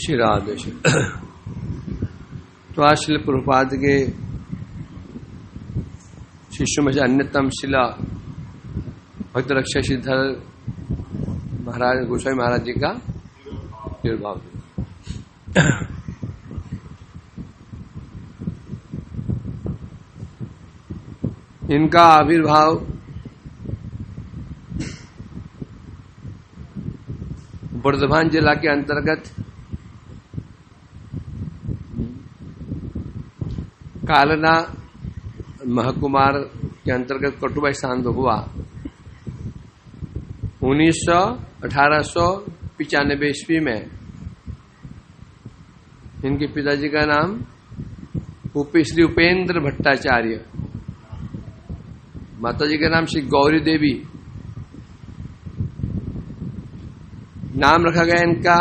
श्री राधे। तो आज श्रील प्रभुपाद के शिष्यों में से अन्यतम शिला भक्त रक्षा श्रीधर महाराज गोस्वामी महाराज जी का आविर्भाव। इनका आविर्भाव वर्धमान जिला के अंतर्गत कालना महकुमार के अंतर्गत कटुबा स्थान पर हुआ 1895 ईस्वी में। इनके पिताजी का नाम श्री उपेंद्र भट्टाचार्य, माताजी का नाम श्री गौरी देवी। नाम रखा गया इनका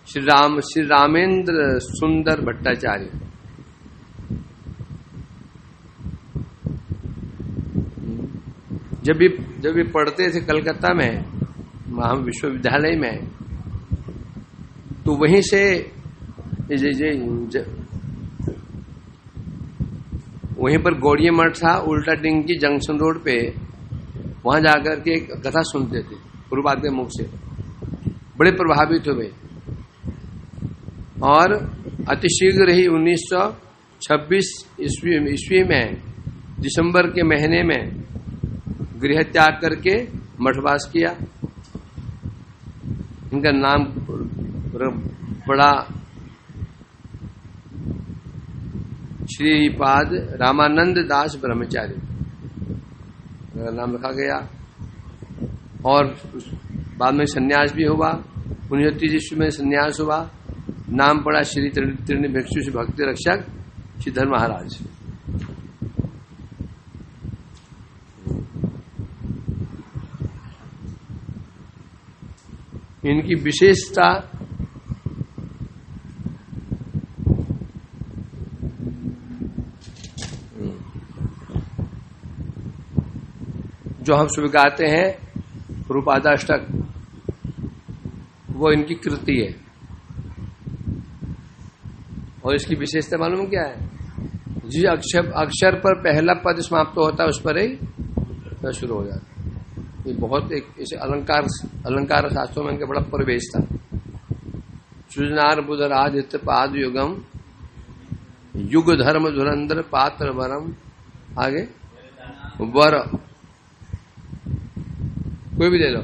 श्री रामेंद्र सुंदर भट्टाचार्य। जब भी पढ़ते थे कलकत्ता में महा विश्वविद्यालय में, तो वहीं से वहीं पर गौड़िया मठ था, उल्टा डिंगी जंक्शन रोड पे। वहां जाकर के एक कथा सुनते थे प्रभुपाद के मुख से, बड़े प्रभावित हुए और अतिशीघ्र ही 1926 ईस्वी में दिसंबर के महीने में गृह त्याग करके मठवास किया। इनका नाम बड़ा श्रीपाद रामानंद दास ब्रह्मचारी नाम रखा गया। और बाद में सन्यास भी हुआ। 1930 ईस्वी में सन्यास हुआ। नाम पड़ा श्री त्रिणी भिक्षु श्री भक्ति रक्षक श्रीधर महाराज। इनकी विशेषता जो हम स्वीकारते हैं प्रभुपादाष्टक, वो इनकी कृति है। और इसकी विशेषता मालूम क्या है? जिस अक्षर पर पहला पद समाप्त होता है उस पर ही शुरू हो जाता है। ये बहुत एक इसे अलंकार शास्त्रों में इनका बड़ा प्रवेश था। सृजनार बुधर आदित्य पाद युगम युग धर्म धुरंधर पात्र वरम। आगे वर, कोई भी ले लो,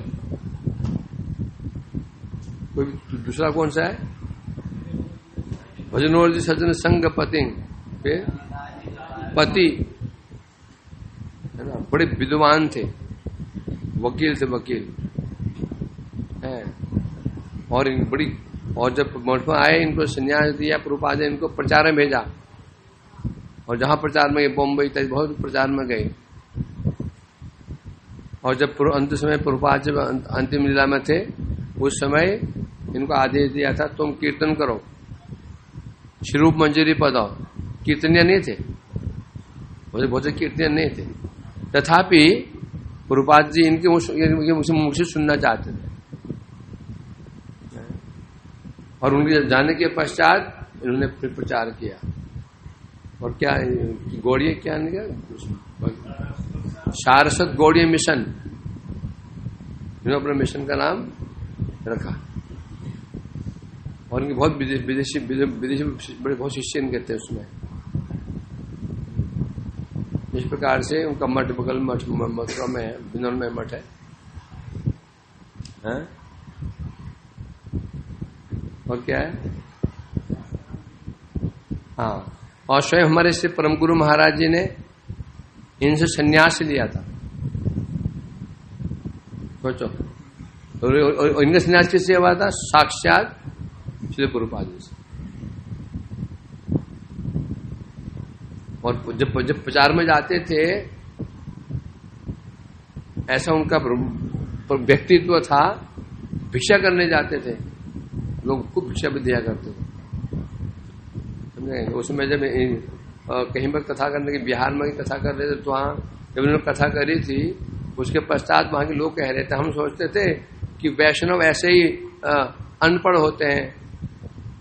कोई भी दूसरा कौन सा है? भजनोर जी सज्जन संग पति, पति है ना, बड़े विद्वान थे, वकील थे, वकील है। और इन बड़ी, और जब मठ में आए इनको संन्यास दिया प्रभुपाद ने, इनको प्रचार में भेजा। और जहां प्रचार में गए, बम्बई तक बहुत प्रचार में गए। और जब अंत समय प्रभुपाद जब अंतिम लीला में थे, उस समय इनको आदेश दिया था तुम कीर्तन करो, श्रीरूप मंजरी पदाओ। कीर्तनिया नहीं थे, बहुत से कीर्तनिया नहीं थे, तथापि प्रभुपाद जी इनके मुख से सुनना चाहते थे। और उनके जाने के पश्चात इन्होंने फिर प्रचार किया। और क्या गौड़िया, क्या सारस्वत गौड़िया मिशन, इन्होंने अपने मिशन का नाम रखा। और इनके बहुत विदेशी बड़े बहुत शिष्य इनके थे उसमें। इस प्रकार से उनका मठ बगल मठ मथुरा में है, बिनौल में मठ है। और क्या है? हाँ, और स्वयं हमारे से परम गुरु महाराज जी ने इनसे संन्यास लिया था। सोचो, और इनका संन्यास किससे हुआ था? साक्षात श्री प्रभुपाद जी से। और जब प्रचार में जाते थे, ऐसा उनका व्यक्तित्व था, भिक्षा करने जाते थे, लोग खूब भिक्षा भी दिया करते थे। समझे? उसमें जब कहीं पर कथा करने की, बिहार में कथा कर रहे थे, तो वहाँ जब उन्होंने कथा करी थी, उसके पश्चात वहाँ के लोग कह रहे थे, हम सोचते थे कि वैष्णव ऐसे ही अनपढ़ होते हैं,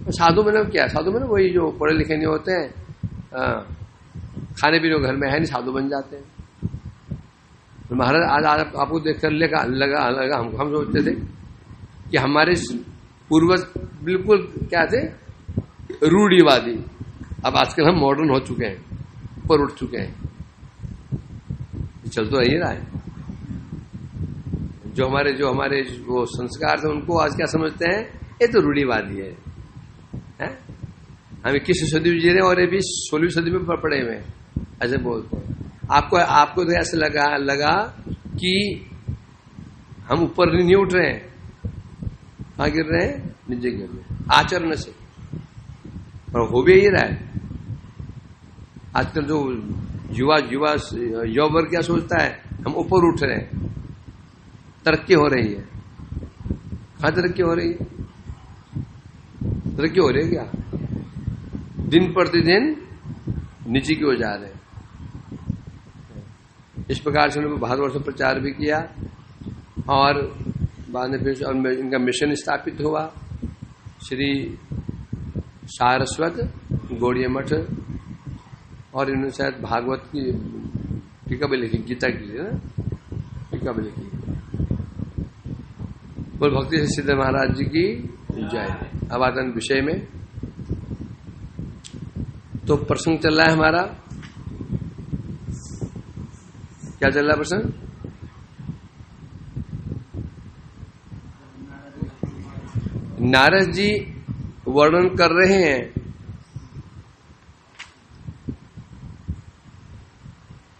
साधु में क्या, साधु में वही जो पढ़े लिखे नहीं होते हैं, खाने पीने घर में है नहीं, साधु बन जाते हैं। तो महाराज आज आपको देखकर लगा हम सोचते थे कि हमारे पूर्वज बिल्कुल क्या थे, रूढ़िवादी। अब आजकल हम मॉडर्न हो चुके हैं, ऊपर उठ चुके हैं, चल तो रही रहा है। जो हमारे वो संस्कार थे उनको आज क्या समझते हैं, ये तो रूढ़िवादी है। हम 21वीं सदी में जी रहे हैं और ये भी 16वीं सदी में पड़े हुए हैं, ऐसे बोलते हैं। आपको तो ऐसे लगा कि हम ऊपर नहीं उठ रहे हैं, कहां गिर रहे हैं, नीचे गिर रहे हैं आचरण से। और हो भी यही रहा है। आजकल जो युवा वर्ग क्या सोचता है, हम ऊपर उठ रहे हैं, तरक्की हो रही है। कहां तरक्की हो रही है, तरक्की हो रही है क्या, दिन प्रतिदिन नीचे की ओर जा रहे हैं। इस प्रकार से उन्होंने भारतवर्ष में प्रचार भी किया और बाद में फिर इनका मिशन स्थापित हुआ। श्री सारस्वत गौड़ीय मठ, और इन्होंने शायद भागवत की टीका भी लिखी, गीता की ना टीका भी लिखी। बोल भक्ति से सिद्ध महाराज जी की जय। अब आते हैं विषय में। तो प्रसंग चल रहा है हमारा, क्या चल रहा है प्रसंग, नारद जी वर्णन कर रहे हैं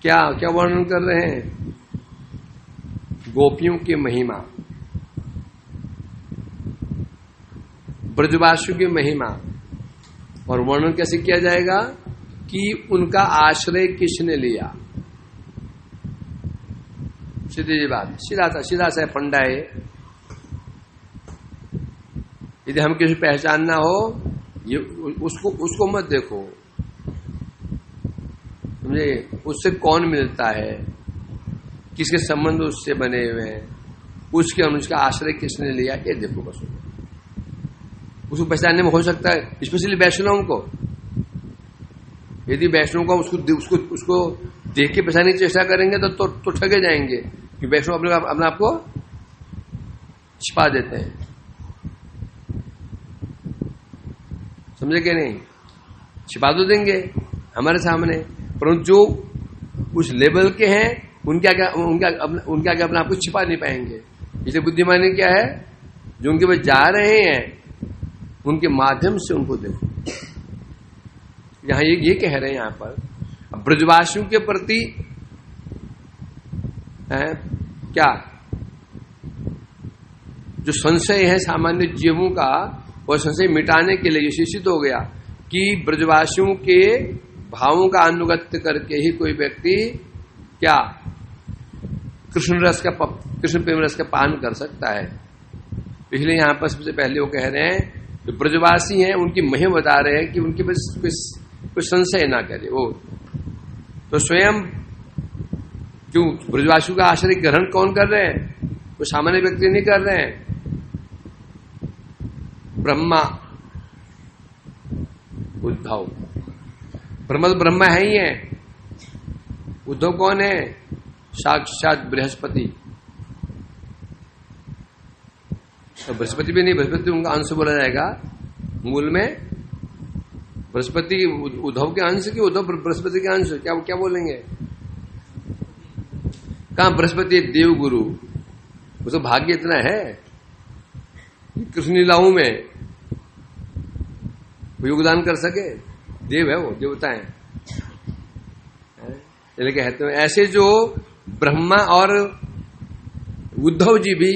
क्या वर्णन कर रहे हैं, गोपियों की महिमा, ब्रजवासियों की महिमा। और वर्णन कैसे किया जाएगा कि उनका आश्रय किसने लिया। सीधी बात, सीधा सा फंडा है। यदि हम किसी पहचानना हो, ये उसको मत देखो, समझे, उससे कौन मिलता है, किसके संबंध उससे बने हुए हैं, उसका आश्रय किसने लिया, ये देखो बस। उसको पहचानने में हो सकता है, स्पेशली वैष्णव को, यदि वैष्णव को उसको देख के पहचानने की चेष्टा करेंगे तो ठगे जाएंगे, कि वैष्णव अपने आप को छिपा देते हैं। समझे कि नहीं, छिपा तो देंगे हमारे सामने, परंतु जो उस लेवल के हैं उनके आगे अपने आप को छिपा नहीं पाएंगे। इसलिए बुद्धिमानी क्या है, जो उनके पास जा रहे हैं उनके माध्यम से उनको देखो। यहां ये कह रहे हैं यहां पर ब्रजवासियों के प्रति क्या जो संशय है सामान्य जीवों का, और संशय मिटाने के लिए निश्चित हो गया कि ब्रजवासियों के भावों का अनुगत्य करके ही कोई व्यक्ति क्या कृष्ण प्रेम रस का पान कर सकता है। इसलिए यहां पर सबसे पहले वो कह रहे हैं जो ब्रजवासी हैं उनकी महिमा बता रहे हैं कि उनके पास कोई संशय ना करे वो। तो स्वयं क्यों ब्रजवासियों का आश्रय ग्रहण कौन कर रहे हैं, वो सामान्य व्यक्ति नहीं कर रहे हैं। ब्रह्मा उद्धव, ब्रह्मा है ही है, उद्धव कौन है, साक्षात बृहस्पति। तो बृहस्पति भी नहीं, बृहस्पति उनका अंश बोला जाएगा मूल में। बृहस्पति उद्धव के अंश की, उद्धव बृहस्पति के अंश, क्या बोलेंगे, कहां बृहस्पति देव गुरु, उसका भाग्य इतना है कृष्ण लीलाओं में योगदान कर सके, देव है वो, देवता है। इसलिए कहते हैं ऐसे जो ब्रह्मा और उद्धव जी भी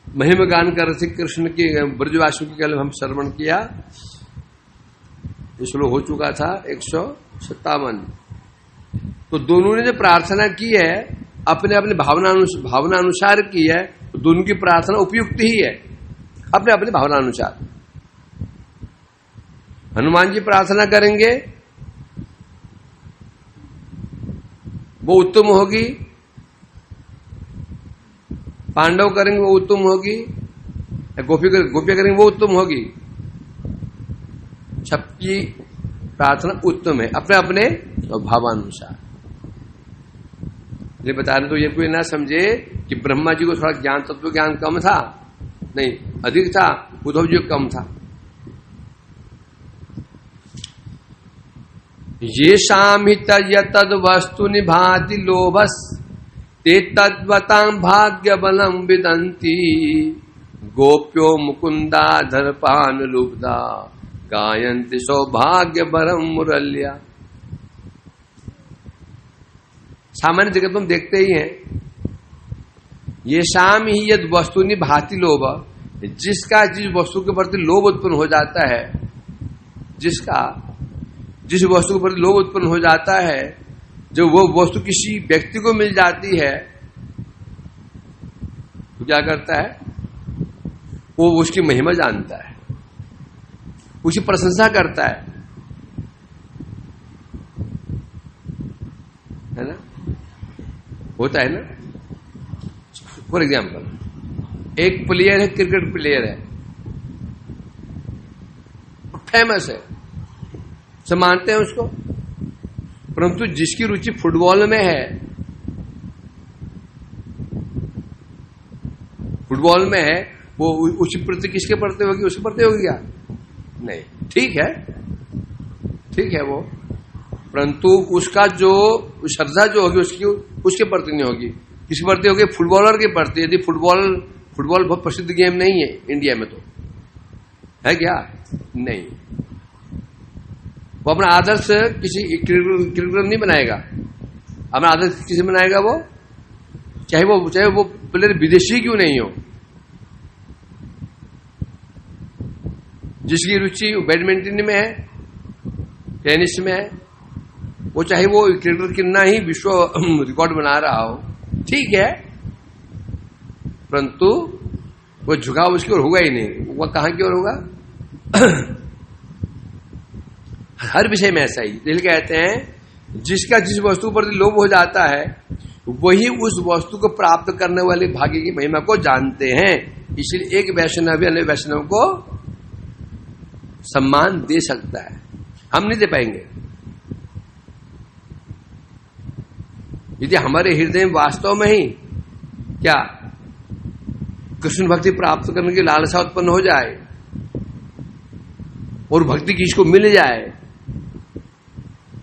महिमा गान कर रहे थे कृष्ण की, ब्रजवासियों की। कल हम श्रवण किया, ये श्लोक हो चुका था 157। तो दोनों ने जो प्रार्थना की है अपने अपने भावना अनुसार की है, तो दोनों की प्रार्थना उपयुक्त ही है अपने अपने भावना अनुसार। हनुमान जी प्रार्थना करेंगे वो उत्तम होगी, पांडव करेंगे वो उत्तम होगी, गोपियां करेंगे वो उत्तम होगी। सबकी प्रार्थना उत्तम है अपने अपने भावानुसार। ये बता रहे तो ये कोई ना समझे कि ब्रह्मा जी को थोड़ा ज्ञान तत्व ज्ञान कम था, नहीं अधिक था, उद्धव जी को कम था। ये शामित तद वस्तु निभाति लोभस ते तद्वतां भाग्य बलम विदंती गोप्यो मुकुंदाधर पान लुब्धा गायन्ति सौभाग्य बरम मुरल्या। सामान्य जगत में देखते ही हैं, ये शाम ही यद वस्तु निभाति लोभ, जिसका जिस वस्तु के प्रति लोभ उत्पन्न हो जाता है, जिसका जिस वस्तु के प्रति लोभ उत्पन्न हो जाता है, जब वो वस्तु किसी व्यक्ति को मिल जाती है तो क्या करता है, वो उसकी महिमा जानता है, उसकी प्रशंसा करता है ना, होता है ना। फॉर एग्जाम्पल एक प्लेयर है, क्रिकेट प्लेयर है, फेमस है, सब मानते हैं उसको, परंतु जिसकी रुचि फुटबॉल में है, फुटबॉल में है, वो उसी प्रति किसके प्रति होगी, उसके प्रति होगी क्या? नहीं, ठीक है वो, परंतु उसका जो श्रद्धा जो होगी उसके प्रति नहीं होगी। किसके प्रति होगी? फुटबॉलर के प्रति। यदि फुटबॉल बहुत प्रसिद्ध गेम नहीं है इंडिया में, तो है क्या? नहीं। वो अपना आदर्श किसी क्रिकेटर नहीं बनाएगा, अपना आदर्श किसी बनाएगा वो, चाहे वो प्लेयर विदेशी क्यों नहीं हो। जिसकी रुचि बैडमिंटन में है, टेनिस में है, वो चाहे वो क्रिकेटर कितना ही विश्व रिकॉर्ड बना रहा हो, ठीक है, परंतु वो झुकाव उसकी ओर होगा ही नहीं। वो कहां की ओर होगा? हर विषय में ऐसा ही। दिल कहते हैं जिसका जिस वस्तु पर लोभ हो जाता है वही उस वस्तु को प्राप्त करने वाले भाग्य की महिमा को जानते हैं। इसलिए एक वैष्णव अन्य वैष्णव को सम्मान दे सकता है, हम नहीं दे पाएंगे। यदि हमारे हृदय में वास्तव में ही क्या कृष्ण भक्ति प्राप्त करने की लालसा उत्पन्न हो जाए और भक्ति किसको मिल जाए,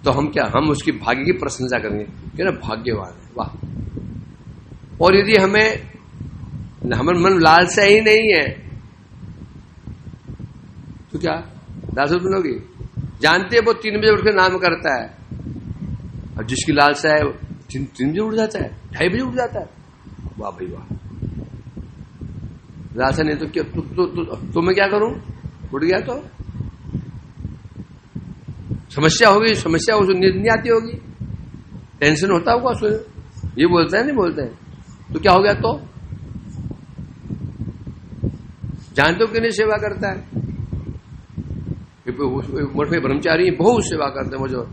तो हम उसकी भाग्य की प्रशंसा करेंगे कि ना भाग्यवान है, वाह। और यदि हमारे मन लालसा ही नहीं है तो क्या लालसा उत्पन्न होगी? जानते हैं वो 3 बजे उठ के नाम करता है, और जिसकी लालसा है 3 बजे उठ जाता है, 2:30 बजे उठ जाता है, वाह भाई वाह। लालसा नहीं तो क्या तो मैं क्या करूं? उठ गया तो समस्या होगी, समस्या उसको नींद नहीं आती होगी, टेंशन होता होगा उसको, ये बोलते हैं नहीं बोलते हैं, तो क्या हो गया? तो जानते हो कि नहीं सेवा करता है? मठ में ब्रह्मचारी बहुत सेवा करते हैं, वो जो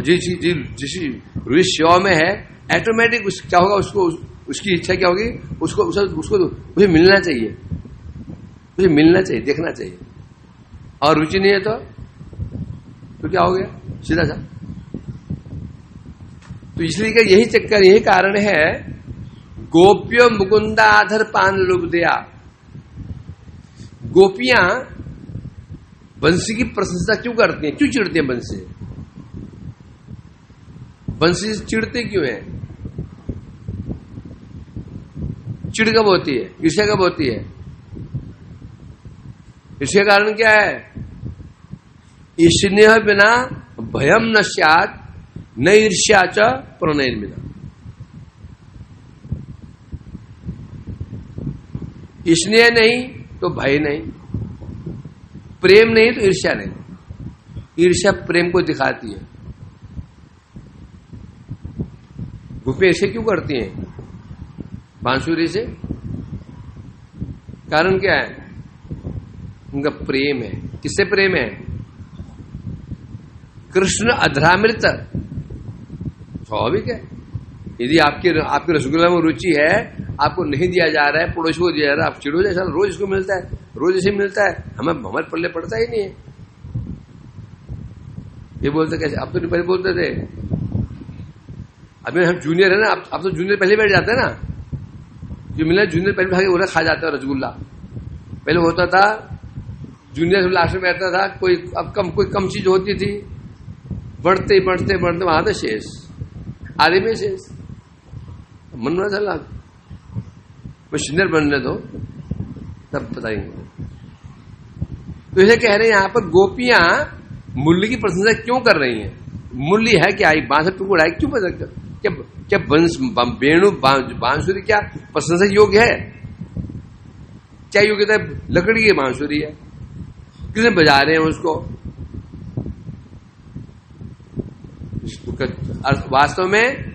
जिस सेवा में है ऑटोमेटिक क्या होगा, उसको उसकी इच्छा क्या होगी, उसको मुझे मिलना चाहिए, मुझे मिलना चाहिए, देखना चाहिए, और रुचि नहीं है तो क्या हो गया? सीधा सा। तो इसलिए का यही चक्कर, यही कारण है गोप्यो मुकुंदाधर पान लुब्धया। गोपियां बंसी की प्रशंसा क्यों करती हैं? क्यों चिढ़ती हैं बंसी? बंसी से चिढ़ते क्यों हैं? चिढ़ कब होती है? ईर्ष्या कब होती है? इसके कारण क्या है? स्नेह बिना भयम न स्यात्, न ईर्ष्या च प्रणय बिना। स्नेह नहीं तो भय नहीं, प्रेम नहीं तो ईर्ष्या नहीं। ईर्ष्या प्रेम को दिखाती है। गोपियां ऐसे क्यों करती हैं बांसुरी से? कारण क्या है? उनका प्रेम है। किससे प्रेम है? कृष्ण अधरामृत। स्वाभाविक है, यदि आपकी रसगुल्ला में रुचि है, आपको नहीं दिया जा रहा है, पड़ोसी को दिया जा रहा है, आप चिड़ो जैसा रोज इसको मिलता है, रोज इसे मिलता है, हमें हमारे पल्ले पड़ता ही नहीं है। ये बोलते कैसे? अब तो नहीं, पहले बोलते थे, अभी हम जूनियर है ना, अब तो जूनियर पहले बैठ जाते हैं ना, जो मिला जूनियर पहले भागे बोला खा जाता है रसगुल्ला। पहले होता था जूनियर लास्ट में बैठता था, कोई कम चीज होती थी, बढ़ते वहां था शेष, आधे में शेष। मन में चला मैं सीनियर बनने दो तब बताएंगे। तो इसे कह रहे हैं यहां पर गोपियां मूल्य की प्रशंसा क्यों कर रही हैं? मूल्य है क्या? बांस टुकड़ा है, क्यों पता क्या वेणु बांसुरी क्या प्रशंसा योग्य है? क्या योग्यता है? लकड़ी की बांसुरी है, किसने बजा रहे हैं उसको? वास्तव में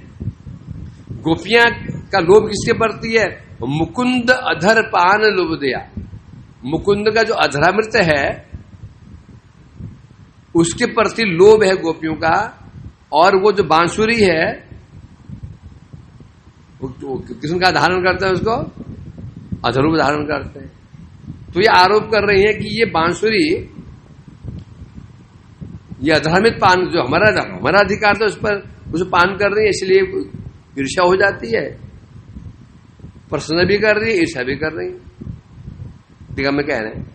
गोपियां का लोभ किसके प्रति है? मुकुंद अधर पान लोभ दिया। मुकुंद का जो अधरामृत है उसके प्रति लोभ है गोपियों का, और वो जो बांसुरी है वो किसका धारण करते हैं? उसको अधरूप धारण करते हैं। तो ये आरोप कर रही है कि ये बांसुरी, ये अधर्मित पान जो हमारा अधिकार था उस पर उसे पान कर रही है, इसलिए ईर्ष्या हो जाती है, प्रसन्न भी कर रही है, ईर्ष्या भी कर रही है। ठीक है, मैं कह रहे हैं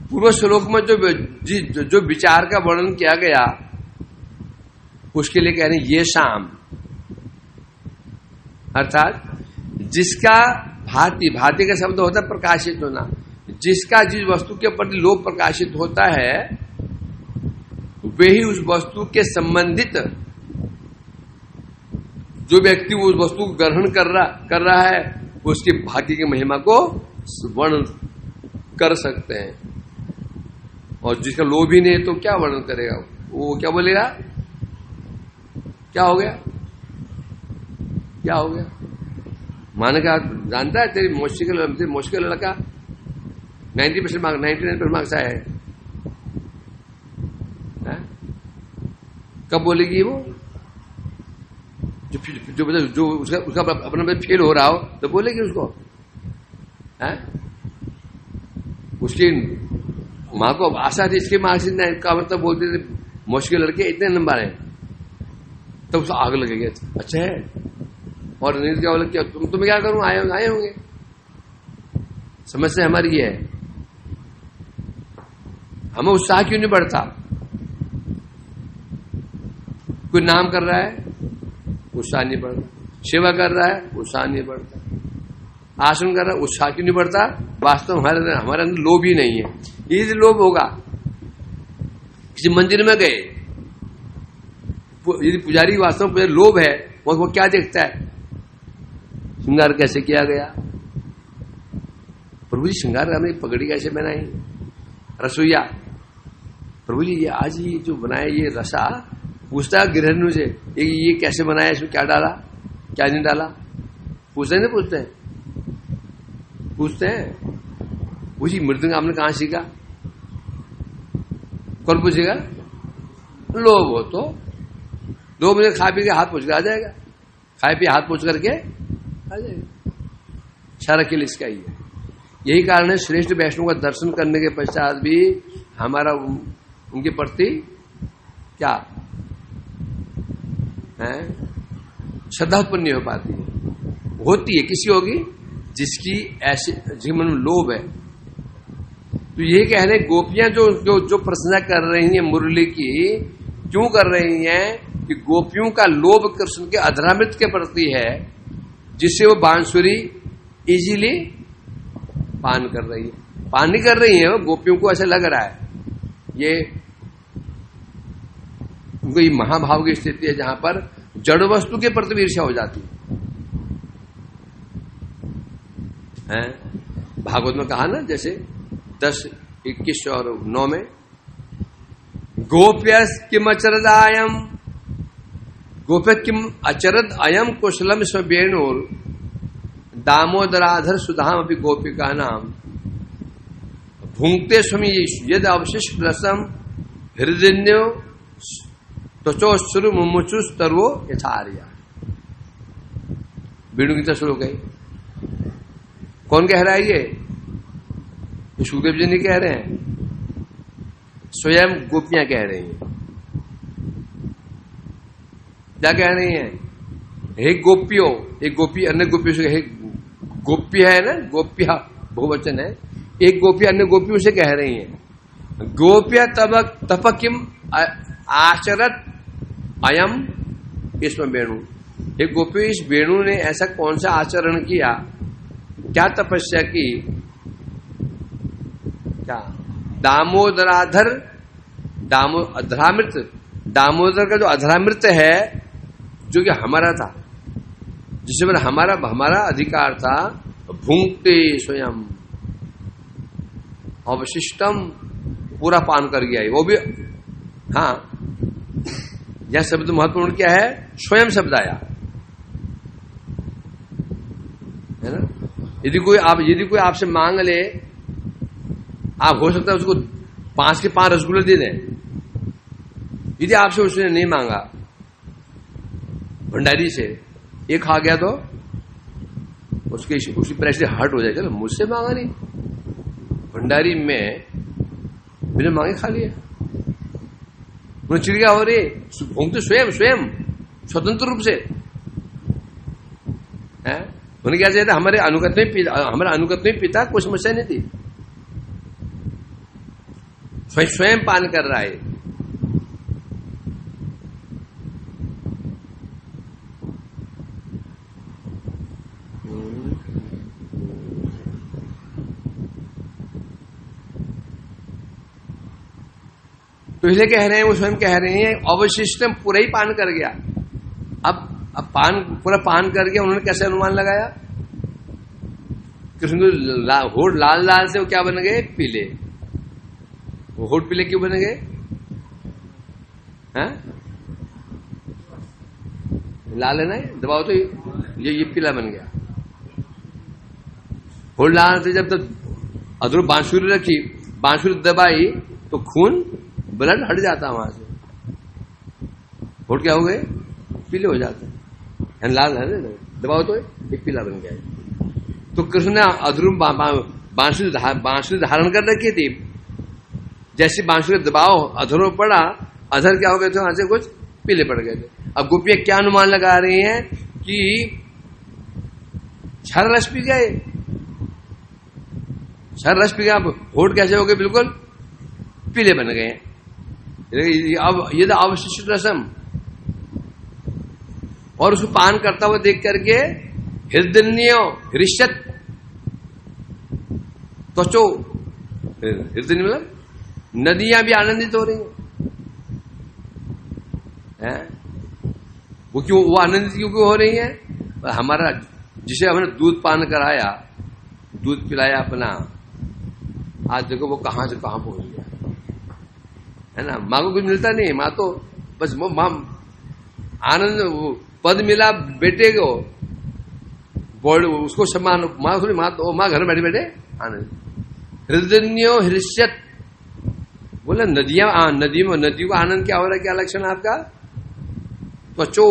पूर्व श्लोक में जो विचार का वर्णन किया गया उसके लिए कह रहे हैं ये शाम, अर्थात जिसका भांति का शब्द होता है प्रकाशित होना, जिसका जिस वस्तु के प्रति लोभ प्रकाशित होता है वे ही उस वस्तु के संबंधित जो व्यक्ति उस वस्तु को ग्रहण कर रहा है उसकी भाग्य की महिमा को वर्णन कर सकते हैं। और जिसका लोभ ही नहीं तो क्या वर्णन करेगा? वो क्या बोलेगा? क्या हो गया? क्या हो गया? माने का जानता है तेरी मुश्किल लड़का 90% मार्क्स 99% मार्क्स आए हैं, कब बोलेगी वो? जो उसका अपना फेल हो रहा हो तो बोलेगी उसको, है? उसकी माँ को आशा थी इसके मार्क्स का मतलब बोलते थे मुश्किल लड़के इतने नंबर हैं, तब उसको आग लगेगी। अच्छा है, और नहीं क्या बोले क्या तुम्हें क्या करूं, आए होंगे। समस्या हमारी ये है, हमें उत्साह क्यों नहीं बढ़ता? कोई नाम कर रहा है उत्साह नहीं बढ़ता, सेवा कर रहा है उत्साह नहीं बढ़ता, आसन कर रहा है उत्साह क्यों नहीं बढ़ता? वास्तव हमारे अंदर लोभ ही नहीं है। यदि लोभ होगा, किसी मंदिर में गए, यदि पुजारी वास्तव में लोभ है वो क्या देखता है? श्रृंगार कैसे किया गया, प्रभु जी श्रृंगार हमने पगड़ी कैसे बनाई, रसोईया प्रभु जी ये आज ये जो बनाया ये रसा, पूछता है गृहिणी से ये कैसे बनाया, इसमें क्या डाला क्या नहीं डाला, पूछते नहीं पूछते हैं? पूछते हैं। पूछी मृदंग आपने कहां सीखा? कौन पूछेगा? लोभ हो तो 2 बजे खा पी के हाथ पोछ के आ जाएगा, खाए पी हाथ पोछ करके आ जाएगा। सारा खेल इसका ही है। यही कारण है श्रेष्ठ वैष्णव का दर्शन करने के पश्चात भी हमारा उनके प्रति क्या है? श्रद्धा उत्पन्न नहीं हो पाती है। होती है किसी होगी जिसकी ऐसे जिसके मन में लोभ है। तो यही कह रहे गोपियां जो प्रशंसा कर रही हैं मुरली की, क्यों कर रही हैं? कि गोपियों का लोभ कृष्ण के अधरामृत के प्रति है, जिससे वो बांसुरी इजीली पान कर रही है। पान नहीं कर रही है वो, गोपियों को ऐसा लग रहा है ये उनको ये महाभाव की स्थिति है जहां पर जड़ वस्तु के प्रति ईर्ष्या हो जाती है। भागवत में कहा ना, जैसे 10, 21 और 9 में गोप्यस किम अचरदायम, गोप्य किम अचरद अयम कुशलम स्वेणुर दामोदराधर सुधाम अपनी गोपिका नाम भूंगते स्वामी यद अवशिष्ट रसम हृदय त्वचोश्रु मुमुचुस्तर्वो यथार्या। वेणु की तरह श्लोक है। कौन कह रहा है ये सुखदेव जी नहीं कह रहे हैं, स्वयं गोपियां कह रही हैं। क्या कह रही हैं? हे गोपियों, एक गोपी अन्य गोपियों से, गोप्य है ना, गोप्या बहुवचन है, एक गोपी अन्य गोपियों से कह रही हैं, गोप्या तप किम आचरत अयम इसमें वेणु। एक गोपी, इस वेणु ने ऐसा कौन सा आचरण किया, क्या तपस्या की, क्या दामोदराधर अधरामृत, दामोदर का जो अधरामृत है जो कि हमारा था, जिसमें हमारा अधिकार था, भूंगते स्वयं अवशिष्टम पूरा पान कर गया है वो भी। हाँ, यह शब्द महत्वपूर्ण क्या है, स्वयं शब्द आया है ना। यदि कोई आपसे मांग ले, आप हो सकता है उसको 5 के 5 रसगुल्ले दे दें। यदि आपसे उसने नहीं मांगा, भंडारी से एक खा गया तो उसकी परिस्थिति हर्ट हो जाएगा ना, मुझसे मांगा नहीं, भंडारी में बिना मांगे खा लिया, मुझे चिड़िया हो रही, भोंगते स्वयं स्वतंत्र रूप से है। उन्हें क्या चाहिए था, हमारे अनुगत में पिता कोई समस्या नहीं थी, स्वयं पान कर रहा है। तो इसलिए कह रहे हैं, वो स्वयं कह रहे हैं अवशिष्ट पूरा ही पान कर गया। अब पूरा पान कर गया, उन्होंने कैसे अनुमान लगाया? कृष्ण होठ लाल से वो क्या बन गए, पीले। वो होठ पीले क्यों बन गए? लाल है ना, दबाओ तो ये पीला बन गया। होठ लाल से जब तक अधूर बांसुरी रखी, बांसुरी दबाई तो खून ब्लड हट जाता वहां से, होठ क्या हो गए, पीले हो जाते हैं, लाल है ना, दबाओ तो एक पीला बन गया। तो कृष्ण ने अधूर बांसुरी धारण कर रखी थी, जैसे बांसुरी दबाओ अधूर पड़ा, अधर क्या हो गए थे, वहां से कुछ पीले पड़ गए थे। अब गोपियां क्या अनुमान लगा रही हैं कि क्षर रस पी गए, क्षर रस पी गया, अब होठ कैसे हो गए, बिल्कुल पीले बन गए। अब ये था अवशिष्ट रसम, और उसको पान करता हुआ देख करके हृदय हृष्यत त्वचो, हृदय मतलब नदियां भी आनंदित हो रही हैं। वो आनंदित क्यों हो रही हैं? हमारा जिसे हमने दूध पान कराया, दूध पिलाया अपना, आज देखो वो कहां से कहां पहुंच गया, है ना। माँ को कुछ मिलता नहीं, माँ तो बस माँ आनंद, पद मिला बेटे को, उसको सम्मान, माँ थोड़ी, माँ घर में बैठे बैठे आनंद। हृदय हृष्यत बोले नदियों का आनंद क्या हो रहा है, क्या लक्षण है आपका? त्वचो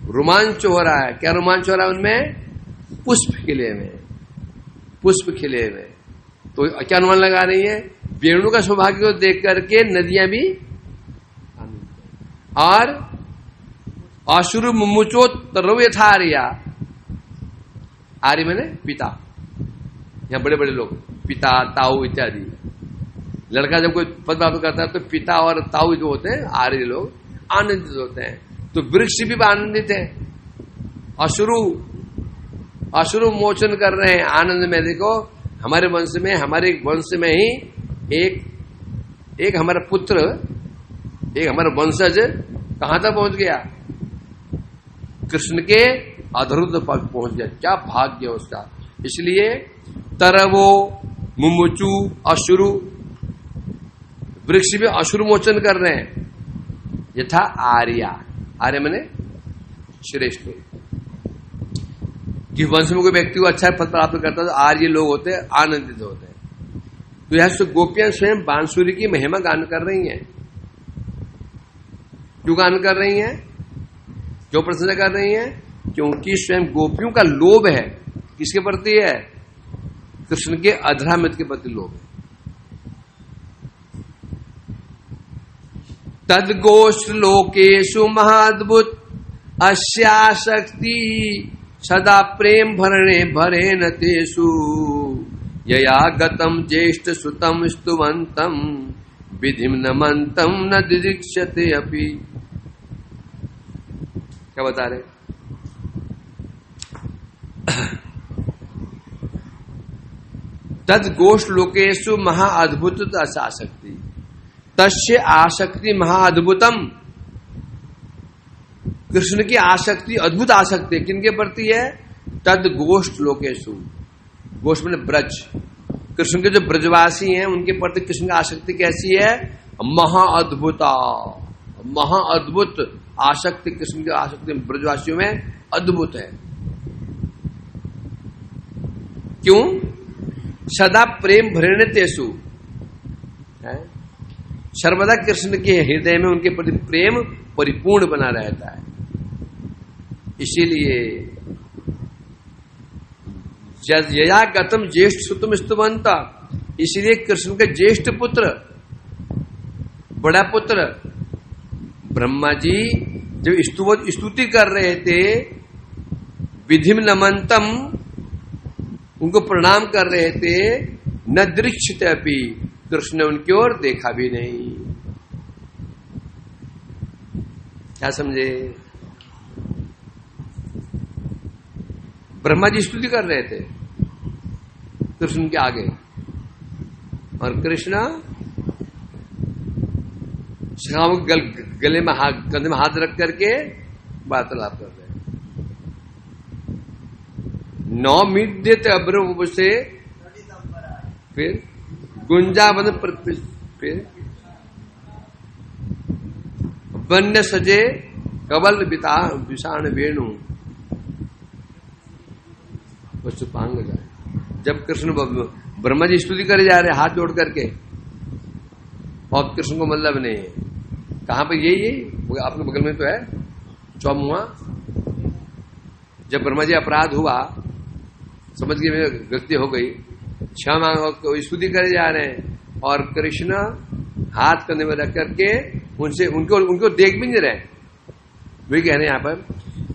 रोमांच हो रहा है। क्या रोमांच हो रहा है उनमें? पुष्प खिले में। तो क्या अनुमान लगा रही है? वेणु का सौभाग्य को देख करके नदियां भी, और अश्रु मुमुचो तरव यथार्या, आर्य मैंने पिता, यहां बड़े बड़े लोग पिता, ताऊ इत्यादि। लड़का जब कोई पद प्राप्त करता है तो पिता और ताऊ जो होते हैं आर्य लोग आनंदित होते हैं, तो वृक्ष भी आनंदित है, अश्रु मोचन कर रहे हैं आनंद में। देखो हमारे वंश में ही एक हमारा पुत्र, एक हमारा वंशज कहां तक पहुंच गया, कृष्ण के अधरुद्ध पहुंच गया। क्या भाग्य उसका। इसलिए तरवो मुमुचु अश्रु, वृक्ष भी अश्रु मोचन कर रहे हैं। यथा आर्य मैंने श्रेष्ठ, कि वंश में कोई व्यक्ति को अच्छा फल प्राप्त करता है तो आर्य लोग होते हैं, आनंदित होते हैं। तो यह गोपियां स्वयं बांसुरी की महिमा गान कर रही हैं। क्यों गान कर रही हैं, क्यों प्रशंसा कर रही हैं? क्योंकि स्वयं गोपियों का लोभ है, किसके प्रति है? कृष्ण के अधरामित के प्रति लोभ है। तद्गोष्ठ लोकेशु महाद्भुत अस्याशक्ति सदा प्रेम भरणे भरेन तेषु यया गतम ज्येष्ठ सुतम स्तुवंतम विधिम नमंतम न दिदीक्षते अपि। क्या बता रहे? तद गोष्ठ लोकेशु महाअद्भुत आसक्ति, तस्य आसक्ति महाअद्भुतम। कृष्ण की आसक्ति अद्भुत आसक्ति किनके प्रति है? तद गोष्ठ लोकेशु, गोष्ठ मैंने ब्रज, कृष्ण के जो ब्रजवासी हैं उनके प्रति कृष्ण की आसक्ति कैसी है? महाअद्भुता, महाअद्भुत आसक्ति कृष्ण की आसक्ति ब्रजवासियों में अद्भुत है। क्यों? सदा प्रेम भरेण तेषु, सर्वदा कृष्ण के हृदय में उनके प्रति प्रेम परिपूर्ण बना रहता है। इसीलिए यया गतम ज्येष्ठ सुतम स्तुवंता, इसलिए कृष्ण के ज्येष्ठ पुत्र, बड़ा पुत्र ब्रह्मा जी जब स्तुति कर रहे थे, विधिम नमंतम, उनको प्रणाम कर रहे थे, न दृक्षित अपि, कृष्ण ने उनकी ओर देखा भी नहीं। क्या समझे? ब्रह्मा जी स्तुति कर रहे थे कृष्ण के आगे, और कृष्ण गले में कंधे में हाथ रख करके वार्तालाप कर रहे हैं। नौ मीट देते अब्र से, फिर गुंजावन, फिर वन्य सजे कवल विषाण वेणु वसुपांग जाए। जब कृष्ण ब्रह्मा जी स्तुति करे जा रहे हाथ जोड़ करके, और कृष्ण को मतलब नहीं है, कहां पर यही आपके बगल में तो है चौमुआ। जब ब्रह्मा जी अपराध हुआ, समझ गए मेरी गलती हो गई, क्षमा स्तुति करे जा रहे हैं, और कृष्ण हाथ करने में रख करके उनसे उनको देख भी नहीं रहे। वही कह रहे हैं यहां पर,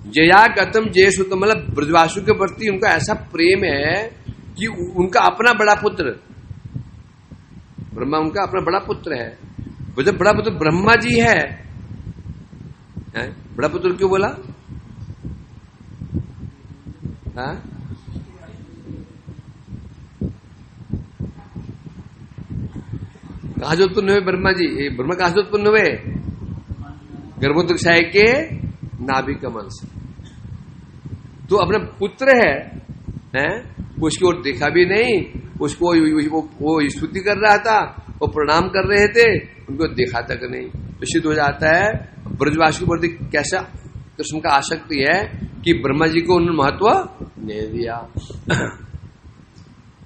जया गतम जयेश, मतलब ब्रजवासियों के प्रति उनका ऐसा प्रेम है कि उनका अपना बड़ा पुत्र ब्रह्मा, उनका अपना बड़ा पुत्र है। जब बड़ा पुत्र ब्रह्मा जी है, बड़ा पुत्र क्यों बोला? कहा जो उत्पन्न हुए ब्रह्मा जी? ब्रह्मा कहां से उत्पन्न हुए? गर्भोदक साय के नाभि कमल से। तो अपना पुत्र है, उसकी ओर देखा भी नहीं, उसको वो स्तुति कर रहा था, वो प्रणाम कर रहे थे, उनको देखा तक नहीं। तो सिद्ध हो जाता है ब्रजवासी के प्रति कैसा कृष्ण का आसक्ति है कि ब्रह्मा जी को उन्होंने महत्व नहीं दिया।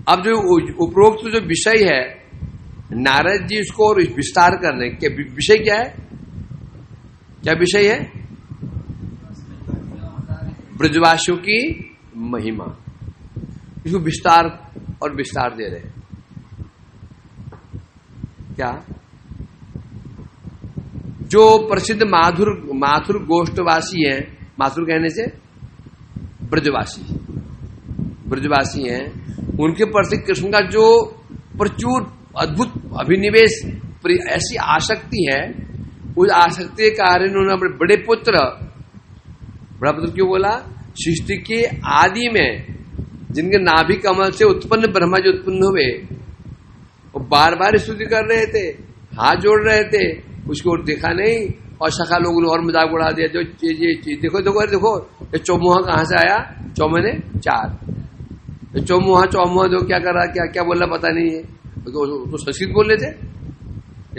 अब जो उपरोक्त जो विषय है, नारद जी उसको और विस्तार करने के विषय क्या है? क्या विषय है? ब्रजवासियों की महिमा, इसको विस्तार और विस्तार दे रहे हैं। क्या? जो प्रसिद्ध माथुर गोष्ठवासी हैं, माथुर कहने से ब्रजवासी हैं, उनके प्रति कृष्ण का जो प्रचुर अद्भुत अभिनिवेश, ऐसी आसक्ति है, उस आसक्ति के कारण उन्होंने अपने बड़ा पुत्र क्यों बोला? सृष्टि के आदि में जिनके नाभि कमल से उत्पन्न ब्रह्मा जी उत्पन्न हुए, वो बार बार स्तुति कर रहे थे, हाथ जोड़ रहे थे, उसको और देखा नहीं, और सखा लोगों ने और मजाक उड़ा दिया। जो ये देखो ये चौमुहा कहां से आया? चौमने 4 चौमुहा जो क्या कर रहा, क्या बोल रहा पता नहीं है। तो संस्कृत बोल रहे थे,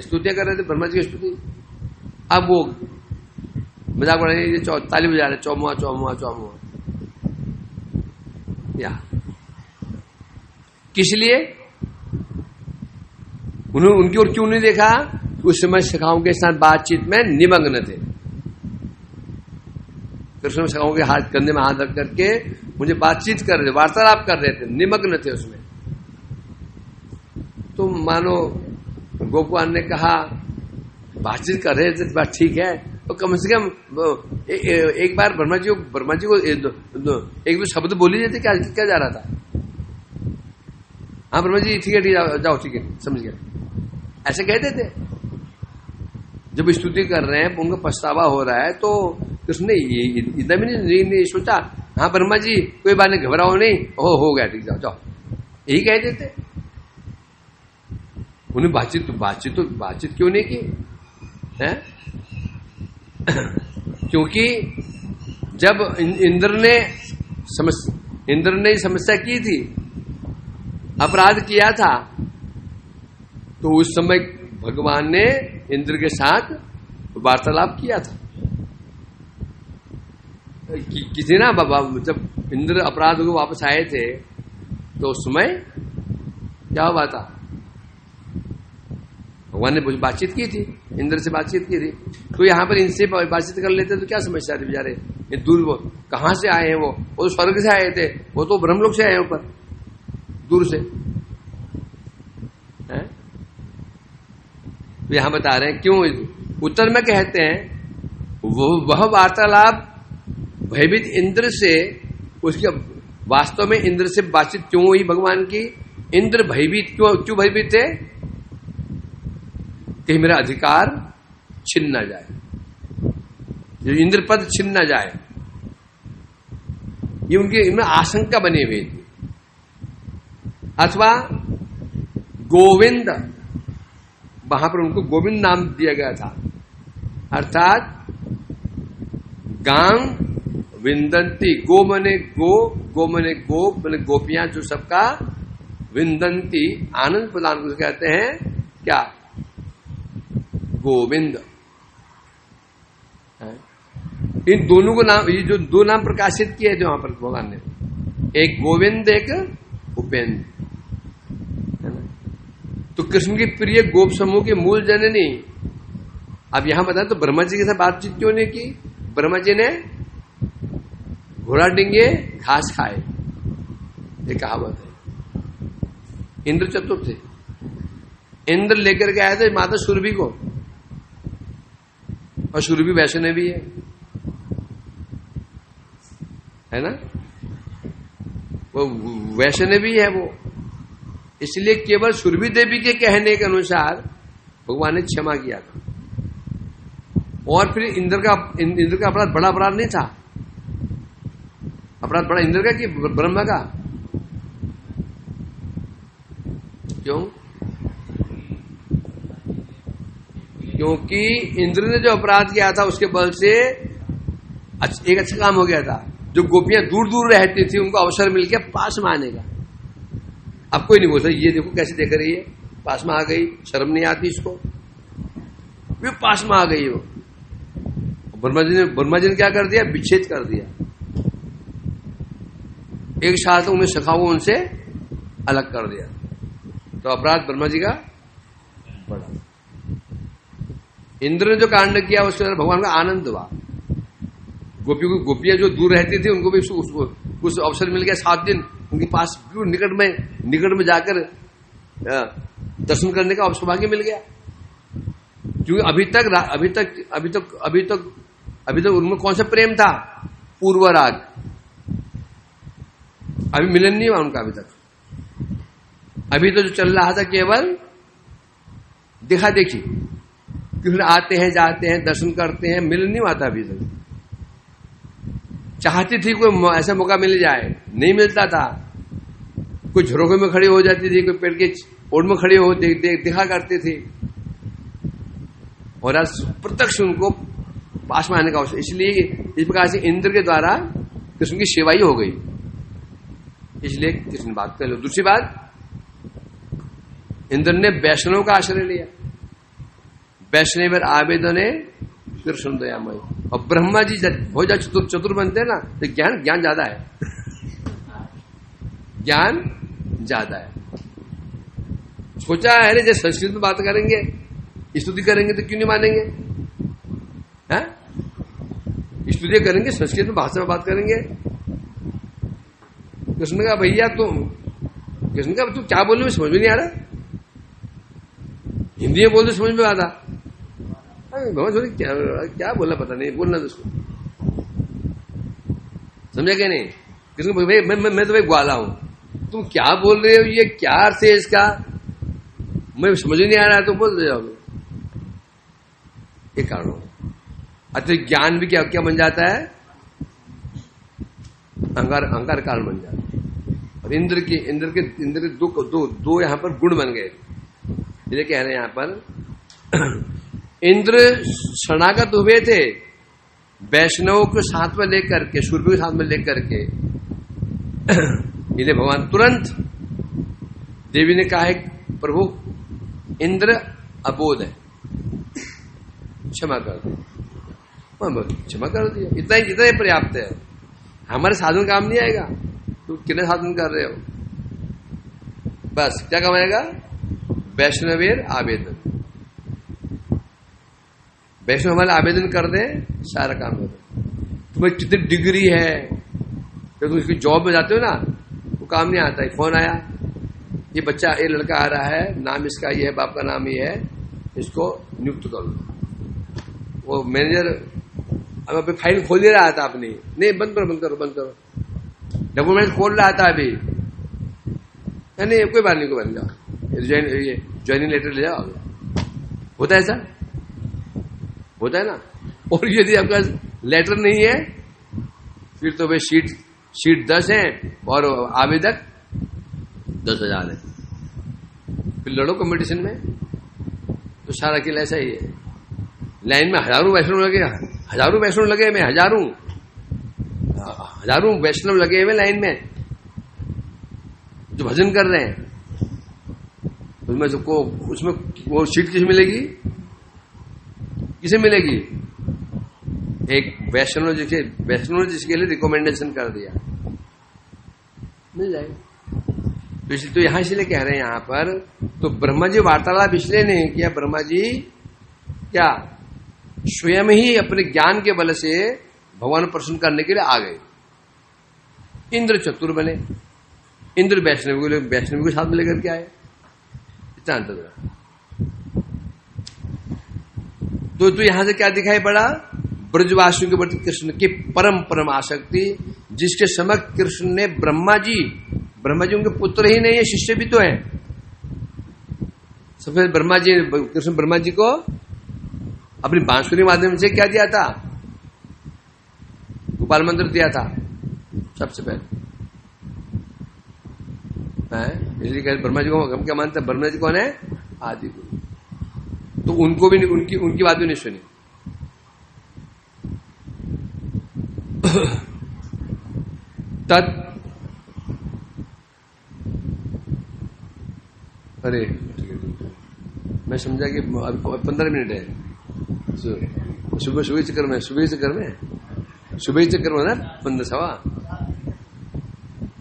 स्तुतियां कर रहे थे ब्रह्मा जी की स्तुति। अब वो मजाक उड़ा रहे, ताली बजा रहे, चौमुहा या किस लिए? उन्होंने उनकी ओर क्यों नहीं देखा? उस समय सखाओं के साथ बातचीत में निमग्न थे। कृष्ण सखाओं के हाथ कंधे में हाथ रख करके मुझे बातचीत कर रहे, वार्तालाप कर रहे थे, निमग्न थे उसमें। तो मानो गोपवान ने कहा बातचीत कर रहे थे, बात ठीक है, तो कम से कम एक बार ब्रह्मा जी को एक दो शब्द बोली देते, क्या क्या जा रहा था। हाँ ब्रह्मा जी ठीक है जाओ ठीक है समझ गया, ऐसे कहते थे। जब स्तुति कर रहे हैं उनका पछतावा हो रहा है तो कृष्ण ने इतना भी नहीं सोचा, हाँ ब्रह्मा जी कोई बात नहीं घबराओ नहीं, हो गया ठीक, जाओ जाओ, यही कहते थे। उन्हें बातचीत क्यों नहीं की है? क्योंकि जब इंद्र ने समस्या की थी, अपराध किया था, तो उस समय भगवान ने इंद्र के साथ वार्तालाप किया था। किसी ना बाबा जब इंद्र अपराध को वापस आए थे तो उस समय क्या हुआ था, भगवान ने बातचीत की थी, इंद्र से बातचीत की थी। तो यहां पर इनसे बातचीत कर लेते तो क्या समस्या थी बेचारे, ये दूर वो कहां से आए हैं, वो तो स्वर्ग से आए थे, वो तो ब्रह्मलोक से आए हैं ऊपर दूर से है? तो यहां बता रहे हैं क्यों। उत्तर में कहते हैं वह वार्तालाप भयभीत इंद्र से, उसके वास्तव में इंद्र से बातचीत क्यों हुई भगवान की। इंद्र भयभीत क्यों भयभीत थे, कि मेरा अधिकार छिन न जाए, इंद्र पद छिन न जाए, ये उनकी इनमें आशंका बनी हुई थी। अथवा गोविंद, वहां पर उनको गोविंद नाम दिया गया था, अर्थात गांग विंदंती, गो मने गोप मने गोपियां, जो सबका विंदंती आनंद प्रदान को कहते हैं क्या, गोविंद। इन दोनों को नाम, ये जो दो नाम प्रकाशित किए थे वहां पर भगवान ने, एक गोविंद एक उपेंद्र, है ना। तो कृष्ण की प्रिय गोप समूह के मूल जननी। अब यहां बताएं तो ब्रह्मा जी के साथ बातचीत क्यों नहीं की। ब्रह्मा जी ने घोड़ा डिंगे घास खाए, ये कहावत है। इंद्र चतुर थे, इंद्र लेकर के आए थे माता सुरभि को, और सुरभि वैष्णवी है ना, वो वैष्णवी है वो, इसलिए केवल सुरभि देवी के कहने के अनुसार भगवान ने क्षमा किया था। और फिर इंद्र का अपराध बड़ा अपराध नहीं था, अपराध बड़ा इंद्र का कि ब्रह्मा का, क्यों, क्योंकि इंद्र ने जो अपराध किया था उसके बल से एक अच्छा काम हो गया था। जो गोपियां दूर दूर रहती थी उनको अवसर मिल गया पास में आने का। अब कोई नहीं बोलता ये देखो कैसे देख रही है, पास में आ गई, शर्म नहीं आती इसको, वे पास में आ गई। वो ब्रह्मा जी ने क्या कर दिया, विच्छेद कर दिया। एक साल तक उन्हें सखाओ उनसे अलग कर दिया, तो अपराध ब्रह्मा जी का बड़ा। इंद्र ने जो कांड किया उसके अंदर भगवान का आनंद हुआ। गोपियां जो दूर रहती थी उनको भी कुछ अवसर मिल गया, 7 दिन उनके पास निकट में जाकर दर्शन करने का सौभाग्य मिल गया। क्योंकि अभी तक उनमें कौन सा प्रेम था, पूर्वराग, अभी मिलन नहीं हुआ उनका अभी तक। अभी तो जो चल रहा था केवल देखा देखी, क्योंकि आते हैं जाते हैं दर्शन करते हैं, मिलन नहीं हुआ था अभी तक। चाहती थी कोई ऐसा मौका मिल जाए, नहीं मिलता था। कोई झरोखे में खड़ी हो जाती थी, कोई पेड़ के ओर में खड़ी हो देखा करती थी, और आज प्रत्यक्ष उनको पास में आने का अवसर। इसलिए इस प्रकार से इंद्र के द्वारा कृष्ण की सेवा ही हो गई, इसलिए कृष्ण बात कर लो। दूसरी बात, इंद्र ने वैष्णव का आश्रय लिया, वैष्णव आवेदने कृष्ण दयामय। और ब्रह्मा जी हो जाए चतुर बनते हैं ना, तो ज्ञान ज्यादा है, ज्ञान ज्यादा है। सोचा है ना, जब संस्कृत में बात करेंगे, स्तुति करेंगे तो क्यों नहीं मानेंगे, है? स्तुति करेंगे, संस्कृत में भाषा में बात करेंगे। कृष्ण का भैया कृष्ण का तू क्या बोल रहे समझ में नहीं आ रहा, हिंदी में बोल दो समझ में आता। भगवान सोचे क्या बोलना पता नहीं, बोलना तो उसको समझा क्या नहीं। कृष्ण भाई मैं तो भाई ग्वाला हूं, तुम क्या बोल रहे हो, ये क्या अर्थ है इसका, मैं समझ नहीं आ रहा, तो बोल रहे हो। ये कारण हो। अतिरिक्त ज्ञान भी क्या क्या बन जाता है, अहंकार कारण बन जाता है। और इंद्र के दो यहां पर गुण बन गए। ये कह रहे हैं यहां पर इंद्र शरणागत हुए थे वैष्णव को साथ में लेकर के, सूर्य को साथ में लेकर के। इन्हें भगवान तुरंत, देवी ने कहा है प्रभु इंद्र अबोध है, क्षमा कर दो। क्षमा कर दिया, इतना ही पर्याप्त है। हमारे साधन काम नहीं आएगा, तो कितने साधन कर रहे हो, बस क्या कमाएगा, वैष्णवेर आवेदन। वैष्णव हमारे आवेदन कर दे, सारा काम कर दे। तुम्हें कितनी डिग्री है, तो तुम इसकी जॉब में जाते हो ना, वो काम नहीं आता है। फोन आया, ये बच्चा, ये लड़का आ रहा है, नाम इसका ये है, बाप का नाम ये है, इसको नियुक्त करो। वो मैनेजर अब फाइल खोल ही रहा था अपनी, नहीं बंद करो, डॉक्यूमेंट खोल रहा था अभी, नहीं कोई बात नहीं, ये ज्वाइनिंग लेटर ले जाओ। होता है ऐसा, होता है ना। और यदि आपका लेटर नहीं है, फिर तो भाई शीट 10 है और आवेदक 10,000 है, फिर लड़ो कंपटीशन में। तो सारा किला ऐसा ही है। लाइन में हजारों वैष्णव लगे, मैं हजारों वैष्णव लगे हुए लाइन में जो भजन कर रहे हैं। उसमें सबको, उसमें वो सीट किसे मिलेगी, एक वैष्णव जिसके लिए रिकमेंडेशन कर दिया, मिल जाएगी। तो यहां इसलिए कह रहे हैं यहां पर, तो ब्रह्मा जी वार्तालाप इसलिए नहीं किया, ब्रह्मा जी क्या स्वयं ही अपने ज्ञान के बल से भगवान को प्रसन्न करने के लिए आ गए। इंद्र चतुर बने, इंद्र वैष्णवी को साथ में लेकर के आए, इतना अंतर है। तो यहां से क्या दिखाई पड़ा, ब्रजवासियों के प्रति कृष्ण की परम आसक्ति, जिसके समक्ष कृष्ण ने ब्रह्मा जी उनके पुत्र ही नहीं है, शिष्य भी तो है। सबसे कृष्ण ब्रह्मा जी को अपनी बांसुरी माध्यम से क्या दिया था, गोपाल मंत्र दिया था सबसे पहले। इसलिए कहते ब्रह्मा जी को हम क्या मानते हैं, ब्रह्मा जी कौन है, आदि गुरु। तो उनको भी उनकी बात भी नहीं सुनी। अरे मैं समझा कि 15 मिनट है, सुबह चक्कर में ना 15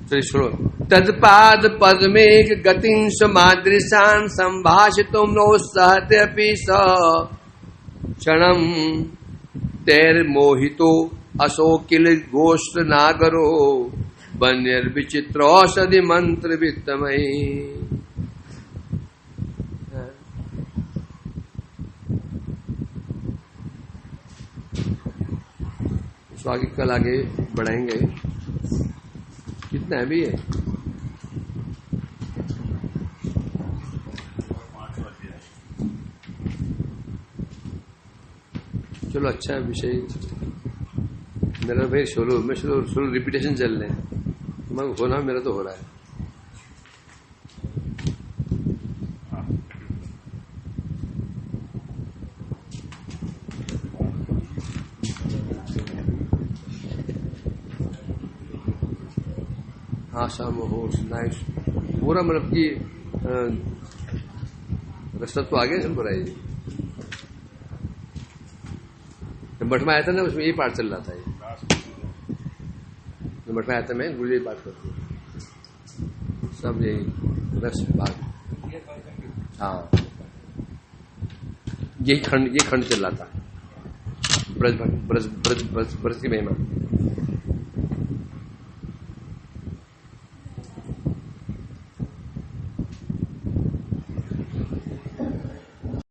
चलिए छोड़ो। तत्पाद पद्मेक गतिं समादृशान संभाषितुं नो सहत्यपि स क्षणं तैर्मोहितो असो किल गोष्ठ नागरो वन्यर्विचित्र औषधि मंत्र वित्तमयी। आगे कल आगे बढ़ाएंगे। कितना है भी ये, चलो अच्छा विषय मेरा भाई। शुरू रिपीटेशन चल रहे हैं, तुम्हारा होना मेरा तो हो रहा है। आशा मोह नाइस पूरा मतलब कि रास्ता तो आगे सब बुराई। मठ में आया था ना, उसमें यही पाठ चल रहा था। ये मठ में आया था, मैं गुरु जी पाठ करती हूँ सब यही रस बात। हाँ ये खंड चल रहा था। ब्रज ब्रज ब्रज ब्रज ब्रज की महिमा।